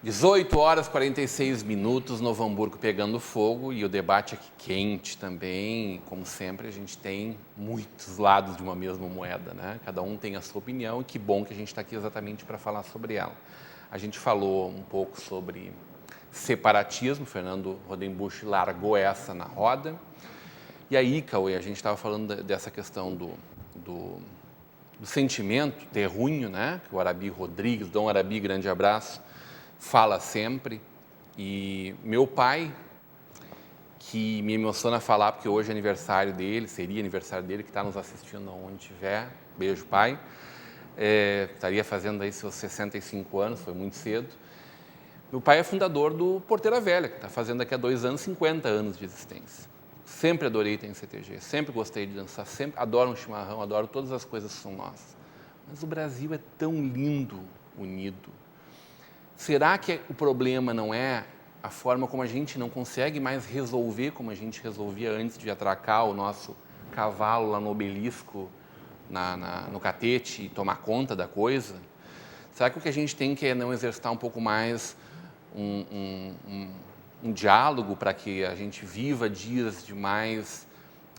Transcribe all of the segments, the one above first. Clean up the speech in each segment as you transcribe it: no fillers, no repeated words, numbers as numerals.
18 horas e 46 minutos, Novo Hamburgo pegando fogo e o debate aqui quente também. Como sempre, a gente tem muitos lados de uma mesma moeda, né? Cada um tem a sua opinião e que bom que a gente está aqui exatamente para falar sobre ela. A gente falou um pouco sobre separatismo, Fernando Rodenbusch largou essa na roda. E aí, Cauê, a gente estava falando dessa questão do sentimento terrunho, né? Que o Arabi Rodrigues, Dom Arabi, grande abraço, fala sempre. E meu pai, que me emociona falar, porque hoje é aniversário dele, seria aniversário dele, que está nos assistindo aonde estiver, beijo, pai, estaria fazendo aí seus 65 anos, foi muito cedo. Meu pai é fundador do Porteira Velha, que está fazendo daqui a 2 anos 50 anos de existência. Sempre adorei ter em CTG, sempre gostei de dançar, sempre adoro um chimarrão, adoro todas as coisas que são nossas. Mas o Brasil é tão lindo, unido. Será que o problema não é a forma como a gente não consegue mais resolver como a gente resolvia antes de atracar o nosso cavalo lá no obelisco, no catete e tomar conta da coisa? Será que o que a gente tem que é não exercitar um pouco mais um diálogo para que a gente viva dias de mais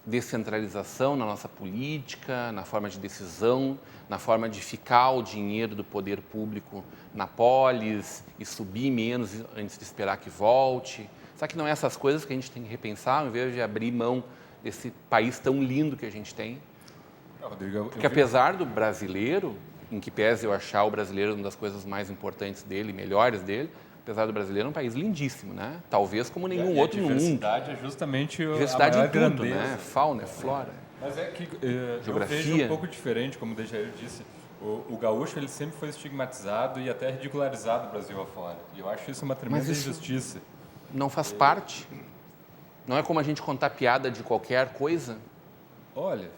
descentralização na nossa política, na forma de decisão, na forma de ficar o dinheiro do poder público na polis e subir menos antes de esperar que volte? Será que não é essas coisas que a gente tem que repensar, ao invés de abrir mão desse país tão lindo que a gente tem? Rodrigo, Porque apesar do brasileiro, em que pese eu achar o brasileiro uma das coisas mais importantes dele, melhores dele, apesar do brasileiro, é um país lindíssimo, né? Talvez como nenhum outro no mundo. A diversidade é justamente a diversidade maior em tudo, grandeza. né? Fauna, flora. Mas é que geografia. eu vejo um pouco diferente, como o Dejair disse. O gaúcho ele sempre foi estigmatizado e até ridicularizado do Brasil afora. E eu acho isso uma tremenda injustiça. Não faz parte? Não é como a gente contar piada de qualquer coisa? Olha...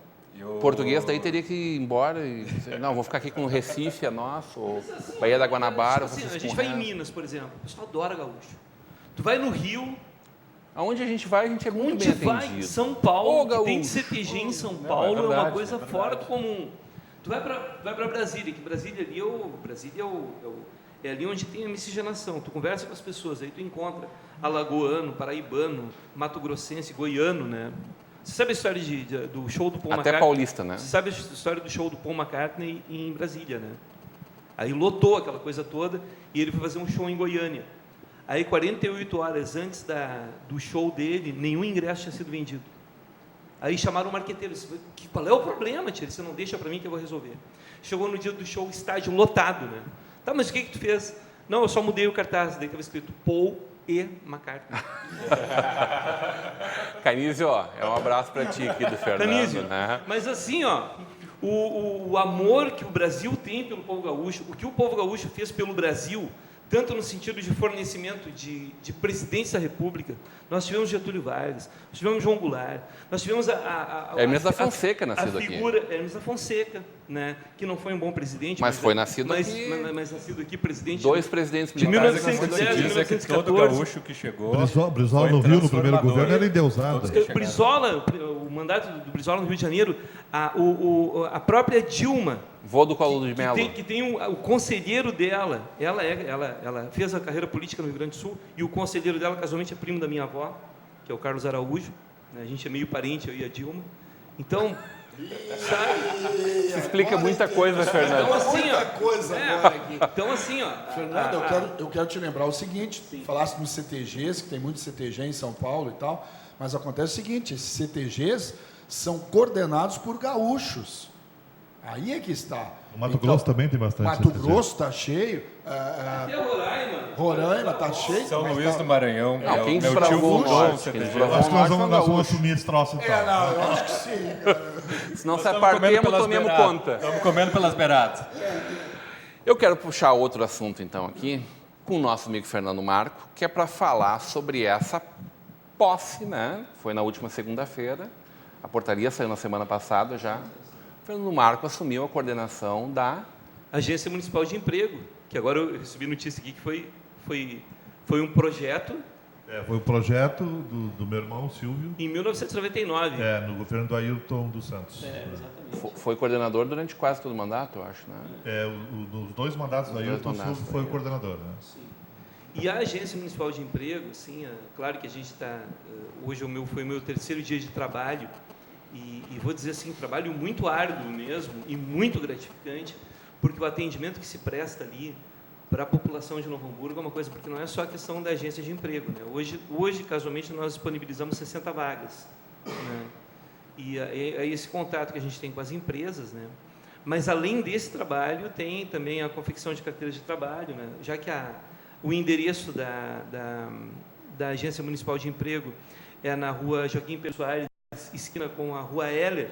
Português daí teria que ir embora e dizer, não, vou ficar aqui com o Recife, é nosso, ou Baía da Guanabara. Assim, a gente vai em Minas, por exemplo, o pessoal adora gaúcho. Tu vai no Rio... Aonde a gente vai é muito bem atendido. Vai em São Paulo, que tem CTG em São Paulo, é uma coisa fora do comum. Tu vai para Brasília, que Brasília é ali onde tem a miscigenação. Tu conversa com as pessoas, aí tu encontra alagoano, paraibano, mato-grossense, goiano, né? Você sabe a história do show do Paul McCartney? Até paulista, né? Você sabe a história do show do Paul McCartney em Brasília, né? Aí lotou aquela coisa toda e ele foi fazer um show em Goiânia. Aí, 48 horas antes do show dele, nenhum ingresso tinha sido vendido. Aí chamaram o marqueteiro, disse, qual é o problema, tia? Você não deixa para mim que eu vou resolver. Chegou no dia do show, estádio lotado, né? Tá, mas o que tu fez? Não, eu só mudei o cartaz, daí estava escrito Paul e McCartney. Canísio, ó, é um abraço para ti aqui do Fernando. Canísio, né? Mas assim, ó, o amor que o Brasil tem pelo povo gaúcho, o que o povo gaúcho fez pelo Brasil, tanto no sentido de fornecimento de presidentes da República, nós tivemos Getúlio Vargas, nós tivemos João Goulart, nós tivemos Hermes da Fonseca nascido aqui. A figura Hermes da Fonseca, né, que não foi um bom presidente. Mas foi nascido aqui. Mas nascido aqui, presidente... 2 presidentes de militares. 1910 diz é que todo 1914. gaúcho que chegou... Brizola no Rio, no primeiro governo, era endeusado. Brizola, o mandato do Brizola no Rio de Janeiro, a própria Dilma... Vô do Collor de Mello. Que tem o conselheiro dela, ela fez a carreira política no Rio Grande do Sul, e o conselheiro dela, casualmente, é primo da minha avó, que é o Carlos Araújo, né? A gente é meio parente, eu e a Dilma. Então, sabe? Isso explica muita coisa, Fernando. Então, assim, Muita coisa agora aqui. Então, assim, ó... Fernando, eu quero te lembrar o seguinte, falaste nos CTGs, que tem muito CTG em São Paulo e tal, mas acontece o seguinte, esses CTGs são coordenados por gaúchos. Aí é que está. O Mato Grosso também tem bastante. Mato Grosso está cheio. Até Roraima. Roraima está cheio. São Luís do Maranhão. Não, quem meu tio desbravou o fundou o norte, quem CTG. desbravou Acho o que nós norte vamos, foi nós vamos gaúcho. assumir esse troço então. Não, eu acho que sim, cara. Se não se Estamos apartemos, comendo tomemos beiradas. conta. Estamos comendo pelas beiradas. Eu quero puxar outro assunto, então, aqui, com o nosso amigo Fernando Marco, que é para falar sobre essa posse, né? Foi na última segunda-feira, a portaria saiu na semana passada já. O Fernando Marco assumiu a coordenação da... Agência Municipal de Emprego, que agora eu recebi notícia aqui que foi um projeto... Foi o projeto do meu irmão Silvio. Em 1999. No governo do Ailton dos Santos. Exatamente. Foi coordenador durante quase todo o mandato, eu acho, né? Nos 2 mandatos do Ailton, o Silvio foi o coordenador. Né? Sim. E a Agência Municipal de Emprego, assim, claro que a gente está... Hoje foi o meu terceiro dia de trabalho, e vou dizer assim, trabalho muito árduo mesmo, e muito gratificante, porque o atendimento que se presta ali para a população de Novo Hamburgo é uma coisa, porque não é só a questão da agência de emprego, né? Hoje, casualmente, nós disponibilizamos 60 vagas, né? E é esse contato que a gente tem com as empresas, né? Mas, além desse trabalho, tem também a confecção de carteiras de trabalho, né? Já que o endereço da Agência Municipal de Emprego é na rua Joaquim Pedro Soares, esquina com a rua Heller,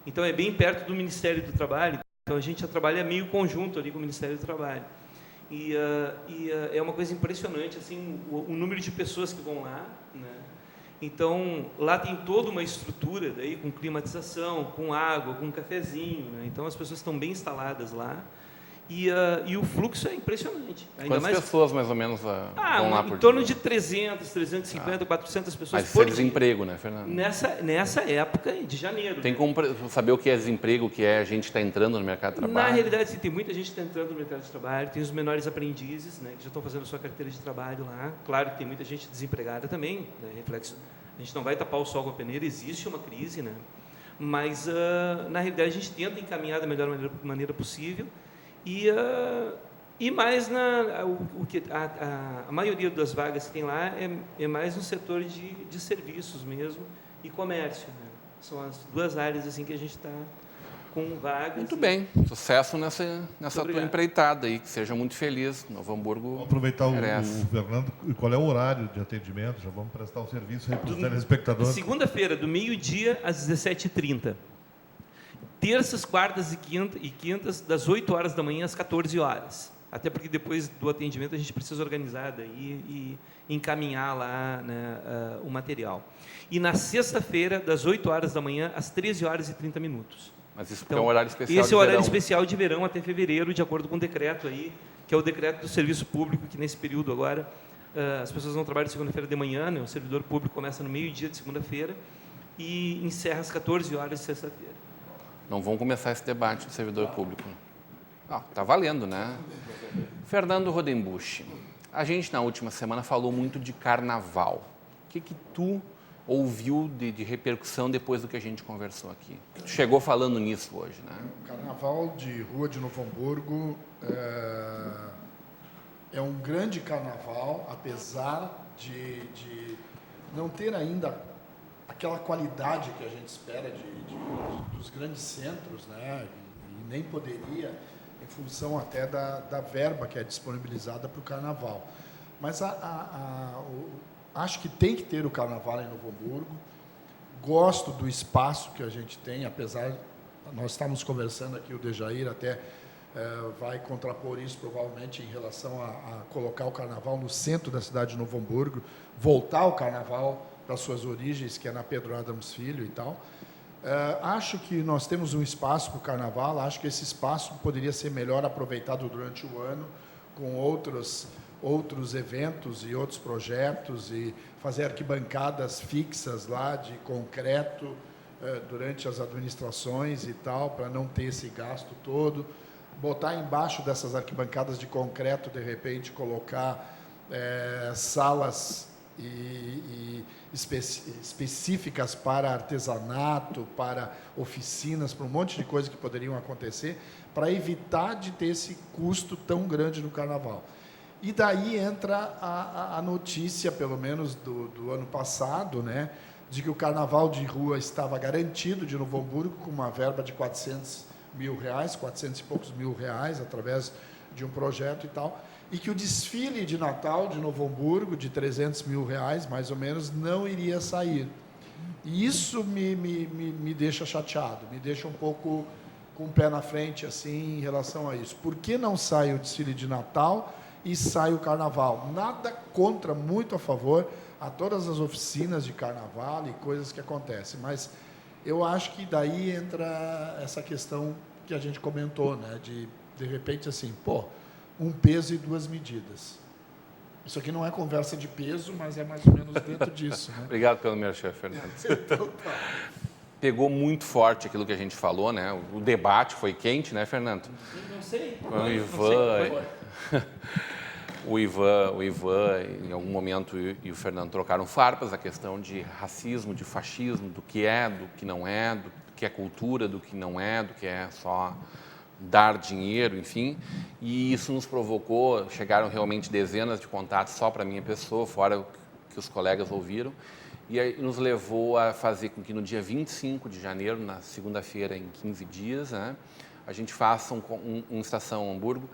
então é bem perto do Ministério do Trabalho, então a gente já trabalha meio conjunto ali com o Ministério do Trabalho. E é uma coisa impressionante, assim, o número de pessoas que vão lá, né? Então, lá tem toda uma estrutura, daí, com climatização, com água, com um cafezinho, né? Então, as pessoas estão bem instaladas lá. E o fluxo é impressionante. Quantas pessoas, mais ou menos, vão lá por dia? Em torno de 300, 350, 400 pessoas por por dia. Mas desemprego, né, Fernando? Nessa época de janeiro. Tem como saber o que é desemprego, o que é a gente está entrando no mercado de trabalho? Na realidade, sim, tem muita gente que está entrando no mercado de trabalho, tem os menores aprendizes, né, que já estão fazendo a sua carteira de trabalho lá. Claro que tem muita gente desempregada também, né, reflexo. A gente não vai tapar o sol com a peneira, existe uma crise, né? Mas, na realidade, a gente tenta encaminhar da melhor maneira possível. E mais a maioria das vagas que tem lá é mais no setor de serviços mesmo e comércio, né? São as duas áreas assim que a gente está com vagas. Muito bem, sucesso nessa tua empreitada aí, que seja muito feliz. Novo Hamburgo. Vamos aproveitar o Fernando, e qual é o horário de atendimento? Já vamos prestar o serviço aí para os telespectadores. Segunda-feira, do meio-dia às 17h30. Terças, quartas e quintas, das 8 horas da manhã às 14 horas. Até porque depois do atendimento a gente precisa organizar daí e encaminhar lá, né, o material. E na sexta-feira, das 8 horas da manhã às 13 horas e 30 minutos. Mas isso então, é um horário especial esse é o horário especial de verão até fevereiro, de acordo com o decreto aí, que é o decreto do serviço público, que nesse período agora as pessoas não trabalham segunda-feira de manhã, né, o servidor público começa no meio-dia de segunda-feira e encerra às 14 horas de sexta-feira. Não vão começar esse debate do servidor público. Tá valendo, né? Fernando Rodenbusch, a gente na última semana falou muito de carnaval. O que tu ouviu de repercussão depois do que a gente conversou aqui? Tu chegou falando nisso hoje, né? O carnaval de rua de Novo Hamburgo é um grande carnaval, apesar de não ter ainda aquela qualidade que a gente espera dos grandes centros, né? E nem poderia, em função até da verba que é disponibilizada para o carnaval. Mas acho que tem que ter o carnaval em Novo Hamburgo. Gosto do espaço que a gente tem, apesar... Nós estávamos conversando aqui, o Dejair até vai contrapor isso, provavelmente, em relação a colocar o carnaval no centro da cidade de Novo Hamburgo, voltar o carnaval para suas origens, que é na Pedro Adams Filho e tal. Acho que nós temos um espaço para o carnaval, acho que esse espaço poderia ser melhor aproveitado durante o ano, com outros eventos e outros projetos, e fazer arquibancadas fixas lá de concreto durante as administrações e tal, para não ter esse gasto todo. Botar embaixo dessas arquibancadas de concreto, de repente, colocar salas específicas para artesanato, para oficinas, para um monte de coisas que poderiam acontecer, para evitar de ter esse custo tão grande no carnaval. E daí entra a notícia, pelo menos do ano passado, né, de que o carnaval de rua estava garantido de Novo Hamburgo com uma verba de R$400 mil, 400 e poucos mil reais, através de um projeto e tal, e que o desfile de Natal de Novo Hamburgo, de R$300 mil, mais ou menos, não iria sair. E isso me deixa chateado, me deixa um pouco com o pé na frente, assim, em relação a isso. Por que não sai o desfile de Natal e sai o Carnaval? Nada contra, muito a favor, a todas as oficinas de Carnaval e coisas que acontecem, mas eu acho que daí entra essa questão que a gente comentou, né, de repente, assim, um peso e duas medidas. Isso aqui não é conversa de peso, mas é mais ou menos dentro disso. Né? Obrigado pelo meu chefe, Fernando. Então, tá. Pegou muito forte aquilo que a gente falou, né? O debate foi quente, né, Fernando? Não sei. Com o Ivan. o Ivan, em algum momento, e o Fernando trocaram farpas, a questão de racismo, de fascismo, do que não é, do que é cultura, do que não é, do que é só dar dinheiro, enfim. E isso nos provocou, chegaram realmente dezenas de contatos só para a minha pessoa, fora o que os colegas ouviram, e aí nos levou a fazer com que no dia 25 de janeiro, na segunda-feira, em 15 dias, né, a gente faça um Estação Hamburgo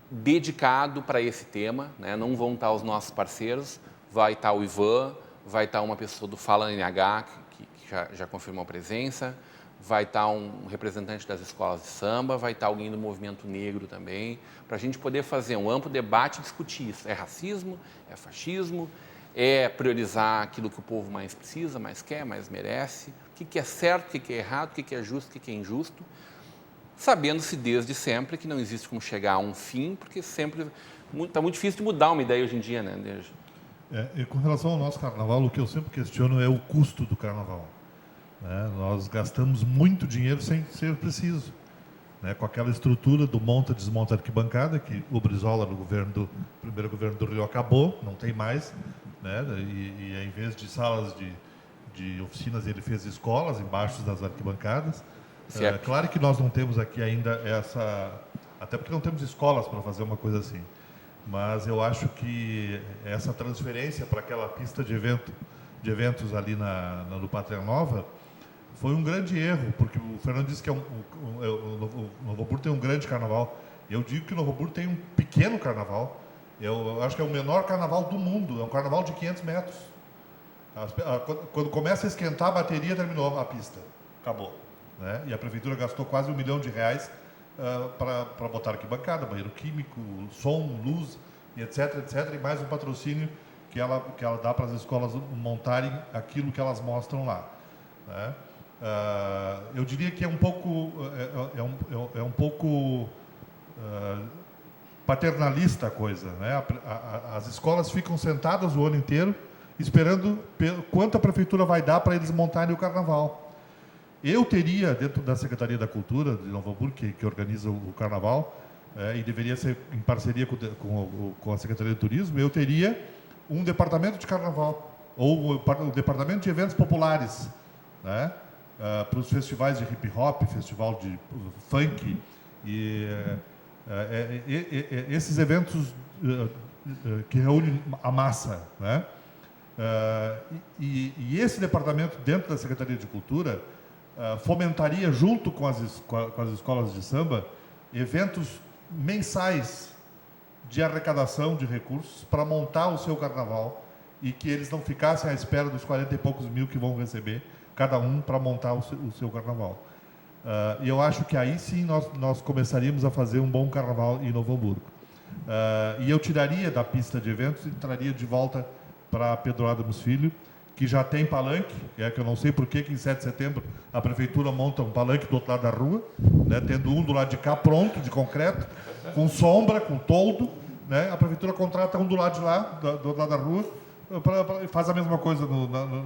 dedicado para esse tema, né? Não vão estar os nossos parceiros, vai estar o Ivan, vai estar uma pessoa do Fala NH, que já confirmou a presença, vai estar um representante das escolas de samba, vai estar alguém do movimento negro também, para a gente poder fazer um amplo debate e discutir isso. É racismo? É fascismo? É priorizar aquilo que o povo mais precisa, mais quer, mais merece? O que é certo, o que é errado, o que é justo, o que é injusto? Sabendo-se desde sempre que não existe como chegar a um fim, porque sempre está muito difícil de mudar uma ideia hoje em dia, né, Deja? E com relação ao nosso carnaval, o que eu sempre questiono é o custo do carnaval. Né? Nós gastamos muito dinheiro sem ser preciso. Né? Com aquela estrutura do monta, desmonta, arquibancada, que o Brizola, no primeiro governo do Rio, acabou, não tem mais. Né? E em vez de salas de oficinas, ele fez escolas embaixo das arquibancadas. Claro que nós não temos aqui ainda até porque não temos escolas para fazer uma coisa assim, mas eu acho que essa transferência para aquela pista de eventos ali no Pátria Nova foi um grande erro, porque o Fernando disse que o Novo Hamburgo tem um grande carnaval. Eu digo que o Novo Hamburgo tem um pequeno carnaval. Eu acho que é o menor carnaval do mundo, é um carnaval de 500 metros. Quando começa a esquentar a bateria, terminou a pista, acabou. Né? E a prefeitura gastou quase R$1 milhão para botar arquibancada, banheiro químico, som, luz, e etc, e mais um patrocínio que ela dá para as escolas montarem aquilo que elas mostram lá. Né? Eu diria que é um pouco paternalista a coisa. Né? As escolas ficam sentadas o ano inteiro esperando quanto a prefeitura vai dar para eles montarem o carnaval. Eu teria, dentro da Secretaria da Cultura de Novo Hamburgo, que organiza o Carnaval, e deveria ser em parceria com a Secretaria de Turismo, eu teria um departamento de Carnaval, ou o departamento de eventos populares, né, para os festivais de hip-hop, festival de funk, e esses eventos que reúnem a massa. Né? E esse departamento, dentro da Secretaria de Cultura, fomentaria, junto com as escolas de samba, eventos mensais de arrecadação de recursos para montar o seu carnaval e que eles não ficassem à espera dos 40 e poucos mil que vão receber, cada um, para montar o seu carnaval. E eu acho que aí sim nós começaríamos a fazer um bom carnaval em Novo Hamburgo. E eu tiraria da pista de eventos e traria de volta para Pedro Adams Filho, que já tem palanque, que eu não sei por que em 7 de setembro a prefeitura monta um palanque do outro lado da rua, né, tendo um do lado de cá pronto, de concreto, com sombra, com toldo, né, a prefeitura contrata um do lado de lá, do outro lado da rua, faz a mesma coisa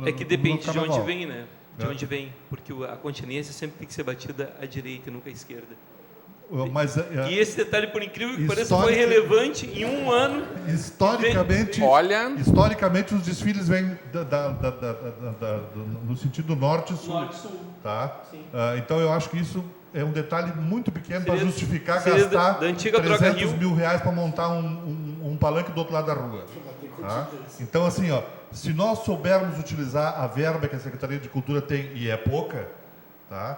É que depende de onde vem, né? De onde vem, porque a continência sempre tem que ser batida à direita e nunca à esquerda. Mas, e esse detalhe, por incrível que pareça, foi relevante em um ano. Historicamente, os desfiles vêm no sentido norte e sul. Norte-sul. Tá? Então, eu acho que isso é um detalhe muito pequeno para justificar gastar R$300 mil para montar um palanque do outro lado da rua. Tá? Então, assim, se nós soubermos utilizar a verba que a Secretaria de Cultura tem, e é pouca, tá?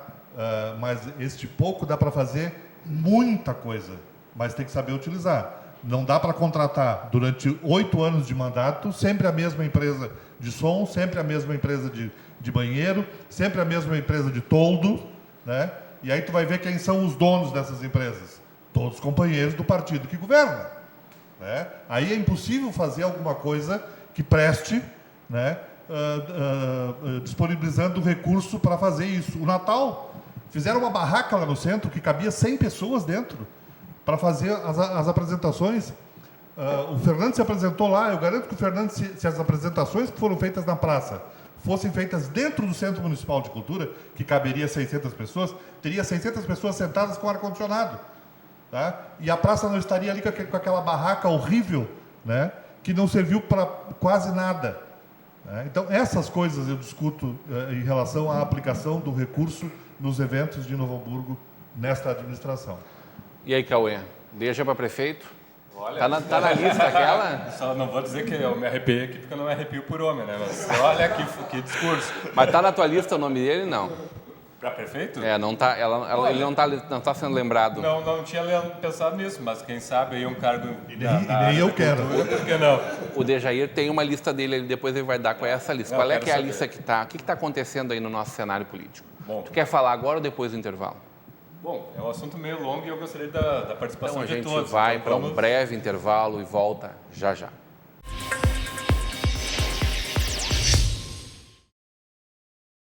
Mas este pouco dá para fazer muita coisa, mas tem que saber utilizar. Não dá para contratar durante 8 anos de mandato sempre a mesma empresa de som, sempre a mesma empresa de banheiro, sempre a mesma empresa de toldo, né? E aí tu vai ver quem são os donos dessas empresas. Todos os companheiros do partido que governa. Né? Aí é impossível fazer alguma coisa que preste, né? Disponibilizando recurso para fazer isso. O Natal... Fizeram uma barraca lá no centro que cabia 100 pessoas dentro para fazer as apresentações. O Fernando se apresentou lá. Eu garanto que o Fernando, se as apresentações que foram feitas na praça fossem feitas dentro do Centro Municipal de Cultura, que caberia 600 pessoas, teria 600 pessoas sentadas com ar-condicionado. tá? E a praça não estaria ali com aquela barraca horrível, né? Que não serviu para quase nada. Né? Então, essas coisas eu discuto em relação à aplicação do recurso nos eventos de Novo Hamburgo nesta administração. E aí, Cauê? Deixa para prefeito? Olha, tá na lista aquela? Só não vou dizer que eu me arrepiei aqui, porque eu não me arrepio por homem, né? Mas olha que discurso. Mas tá na tua lista o nome dele? Não. Para prefeito? Não tá, ele não tá sendo lembrado. Não tinha pensado nisso, mas quem sabe aí um cargo... E nem eu quero. Por que não? O Dejair tem uma lista dele, depois ele vai dar qual é essa lista. Qual é que é a lista que tá? O que está acontecendo aí no nosso cenário político? Bom, Tu quer falar agora ou depois do intervalo? Bom, é um assunto meio longo e eu gostaria da participação Então a de gente todos. vai Então, para um vamos... breve intervalo e volta já já.